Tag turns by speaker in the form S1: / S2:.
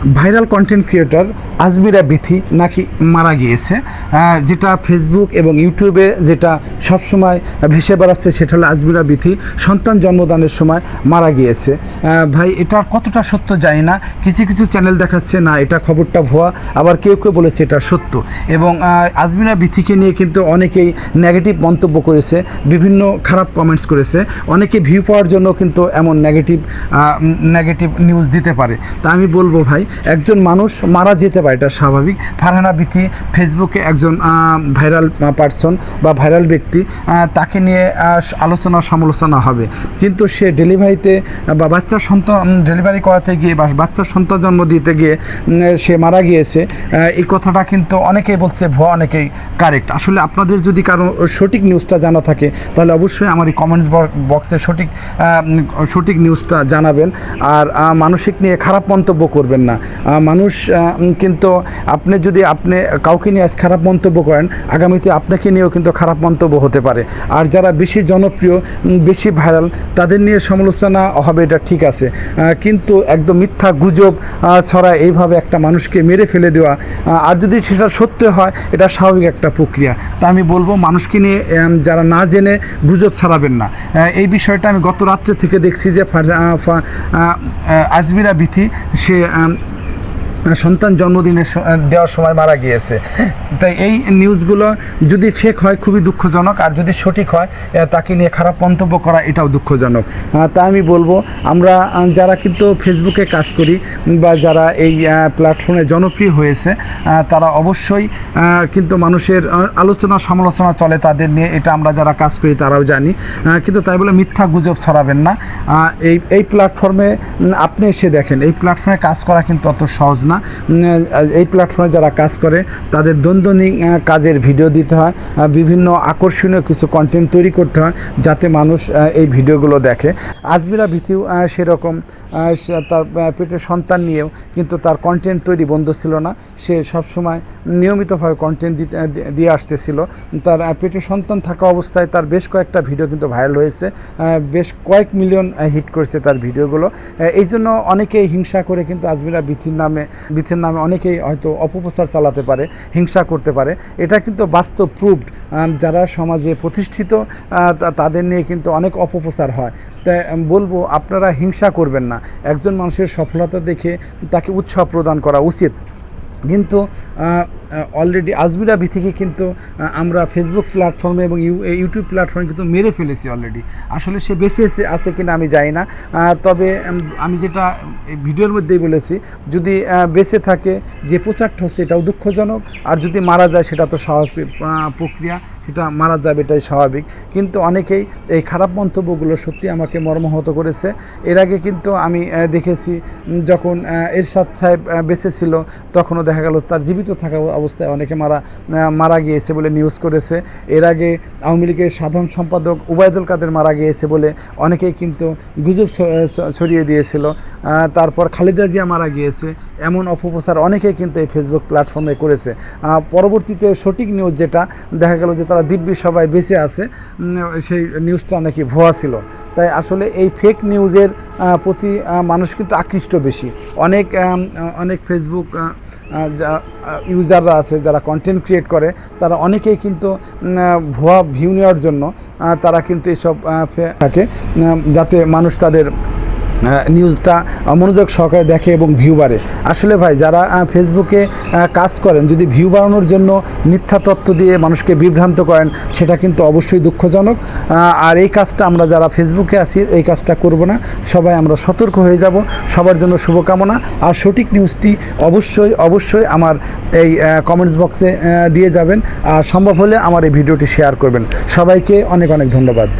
S1: Viral content creator Azmira Bithi নাকি মারা গিয়েছে, যেটা ফেসবুক এবং ইউটিউবে যেটা সবসময় ভেসে বেড়াচ্ছে সেটা হলো আজমিরা বিথি সন্তান জন্মদানের সময় মারা গিয়েছে। ভাই এটা কতটা সত্য জানি না, কিছু কিছু চ্যানেল দেখাচ্ছে না এটা খবরটা ভুয়া, আবার কেউ কেউ বলেছে এটা সত্য। এবং আজমিরা বিথিকে নিয়ে কিন্তু অনেকেই নেগেটিভ মন্তব্য করেছে, বিভিন্ন খারাপ কমেন্টস করেছে, অনেকে ভিউ পাওয়ার জন্য কিন্তু এমন নেগেটিভ নিউজ দিতে পারে। তা আমি বলবো ভাই, একজন মানুষ মারা যেতে পারে, এটা স্বাভাবিক। ফারহানা বিথি ফেসবুকে একজন ভাইরাল পার্সন বা ভাইরাল ব্যক্তি, তাকে নিয়ে আলোচনা সমালোচনা হবে, কিন্তু সে ডেলিভারিতে বা বাচ্চার সন্তান ডেলিভারি করাতে গিয়ে বা বাচ্চার সন্তান জন্ম দিতে গিয়ে সে মারা গিয়েছে, এই কথাটা কিন্তু অনেকেই বলছে ভুয়া, অনেকেই কারেক্ট। আসলে আপনাদের যদি কারো সঠিক নিউজটা জানা থাকে তাহলে অবশ্যই আমার এই কমেন্টস বক্সে সঠিক নিউজটা জানাবেন। আর মানসিক নিয়ে খারাপ মন্তব্য করবেন না। মানুষ কিন্তু আপনি কাউকে নিয়ে আজ খারাপ মন্তব্য করেন, আগামীতে আপনাকে নিয়েও কিন্তু খারাপ মন্তব্য হতে পারে। আর যারা বেশি জনপ্রিয়, বেশি ভাইরাল, তাদের নিয়ে সমালোচনা হবে, এটা ঠিক আছে, কিন্তু একদম মিথ্যা গুজব ছড়ায় এইভাবে একটা মানুষকে মেরে ফেলে দেওয়া, আর যদি সেটা সত্য হয় এটা স্বাভাবিক একটা প্রক্রিয়া। তা আমি বলবো মানুষকে নিয়ে যারা না জেনে গুজব ছড়াবেন না। এই বিষয়টা আমি গত রাত্রে থেকে দেখছি যে আজমিরা বিথি সে সন্তান জন্মদিনের দেওয়ার সময় মারা গিয়েছে। তাই এই নিউজগুলো যদি ফেক হয় খুবই দুঃখজনক, আর যদি সঠিক হয় তাকে নিয়ে খারাপ মন্তব্য করা এটাও দুঃখজনক। তাই আমি বলবো আমরা যারা কিন্তু ফেসবুকে কাজ করি বা যারা এই প্ল্যাটফর্মে জনপ্রিয় হয়েছে, তারা অবশ্যই কিন্তু মানুষের আলোচনা সমালোচনা চলে তাদের নিয়ে, এটা আমরা যারা কাজ করি তারাও জানি, কিন্তু তাই বলে মিথ্যা গুজব ছড়াবেন না। এই প্ল্যাটফর্মে আপনি এসে দেখেন, এই প্ল্যাটফর্মে কাজ করা কিন্তু অত সহজ না। এই প্ল্যাটফর্মে যারা কাজ করে তাদের দৈনন্দিন কাজের ভিডিও দিতে হয়, বিভিন্ন আকর্ষণীয় কিছু কন্টেন্ট তৈরি করতে হয় যাতে মানুষ এই ভিডিওগুলো দেখে। আজমিরা বিথিও সেরকম তার পেটের সন্তান নিয়েও কিন্তু তার কন্টেন্ট তৈরি বন্ধ ছিল না, সে সবসময় নিয়মিতভাবে কন্টেন্ট দিয়ে আসতেছিল। তার পেটের সন্তান থাকা অবস্থায় তার বেশ কয়েকটা ভিডিও কিন্তু ভাইরাল হয়েছে, বেশ কয়েক মিলিয়ন হিট করেছে তার ভিডিওগুলো। এই জন্য অনেকেই হিংসা করে কিন্তু আজমিরা বিথির নামে অনেকেই হয়তো অপপ্রচার চালাতে পারে, হিংসা করতে পারে। এটা কিন্তু বাস্তব প্রুভড, যারা সমাজে প্রতিষ্ঠিত তাদের নিয়ে কিন্তু অনেক অপপ্রচার হয়। তাই বলবো আপনারা হিংসা করবেন না, একজন মানুষের সফলতা দেখে তাকে উৎসাহ প্রদান করা উচিত। কিন্তু অলরেডি আজমিরা বিথিকে কিন্তু আমরা ফেসবুক প্ল্যাটফর্মে এবং ইউটিউব প্ল্যাটফর্মে কিন্তু মেরে ফেলেছি অলরেডি। আসলে সে বেঁচে আছে কিনা আমি জানি না, তবে আমি যেটা ভিডিওর মধ্যেই বলেছি, যদি বেঁচে থাকে যে প্রচারটা হচ্ছে এটাও দুঃখজনক, আর যদি মারা যায় সেটা তো স্বাভাবিক প্রক্রিয়া, সেটা মারা যাবে, এটাই স্বাভাবিক। কিন্তু অনেকেই এই খারাপ মন্তব্যগুলো সত্যি আমাকে মর্মাহত করেছে। এর আগে কিন্তু আমি দেখেছি যখন এরশাদ সাহেব বেঁচে ছিল তখনও দেখা গেল তার জীবিত থাকা অবস্থায় অনেকে মারা গিয়েছে বলে নিউজ করেছে। এর আগে আওয়ামী লীগের সাধারণ সম্পাদক ওবায়দুল কাদের মারা গিয়েছে বলে অনেকেই কিন্তু গুজব ছড়িয়ে দিয়েছিল। তারপর খালেদা জিয়া মারা গিয়েছে, এমন অপপ্রচার অনেকেই কিন্তু এই ফেসবুক প্ল্যাটফর্মে করেছে। পরবর্তীতে সঠিক নিউজ যেটা দেখা গেল যে তারা দিব্যি সবাই বেঁচে আছে, সেই নিউজটা নাকি ভুয়া ছিল। তাই আসলে এই ফেক নিউজের প্রতি মানুষ কিন্তু আকৃষ্ট বেশি। অনেক ফেসবুক ইউজাররা আছে যারা কন্টেন্ট ক্রিয়েট করে, তারা অনেকেই কিন্তু ভুয়া ভিউ নেওয়ার জন্য তারা কিন্তু এসব থাকে, যাতে মানুষ তাদের নিউজটা মনোযোগ সহকারে দেখে এবং ভিউ বাড়ে। আসলে ভাই যারা ফেসবুকে কাজ করেন, যদি ভিউ বাড়ানোর জন্য মিথ্যা তথ্য দিয়ে মানুষকে বিভ্রান্ত করেন, সেটা কিন্তু অবশ্যই দুঃখজনক। আর এই কাজটা আমরা যারা ফেসবুকে আছি এই কাজটা করব না, সবাই আমরা সতর্ক হয়ে যাব। সবার জন্য শুভকামনা। আর সঠিক নিউজটি অবশ্যই আমার এই কমেন্টস বক্সে দিয়ে যাবেন, আর সম্ভব হলে আমার এই ভিডিওটি শেয়ার করবেন। সবাইকে অনেক ধন্যবাদ।